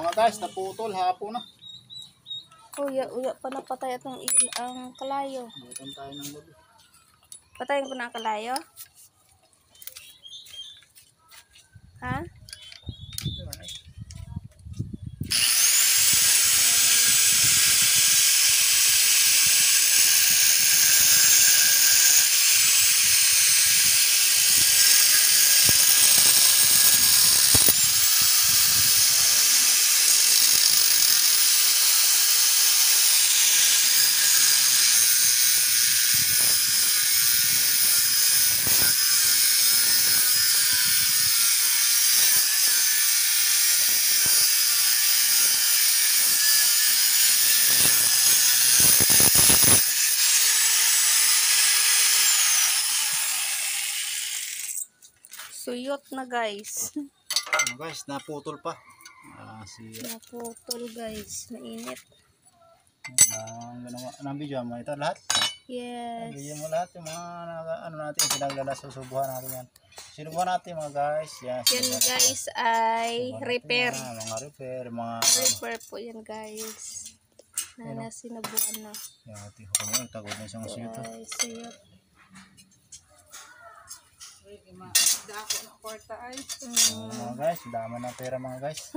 mga guys, naputol hapon na. Uya pa napatay atong ang kalayo. Bukan tayo ng gabi. Patayin ko na ang kalayo. Ha? Suyot na guys. Ano guys, naputol pa. Naputol guys. Mainit. Anong video mo ito lahat? Yes. Video mo lahat yung mga ano natin, pinaglasusubuhan natin yan. Sinubuhan natin mga guys. Yan guys ay repair. Mga repair, repair po yan guys. Na sinabuan na. Yan, tiho ko mo, tagod na isang suyot. Suyot. Mga guys, dama ng pera mga guys.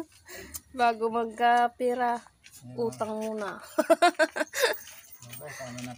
Bago magkapira, utang muna. Mga guys, ano na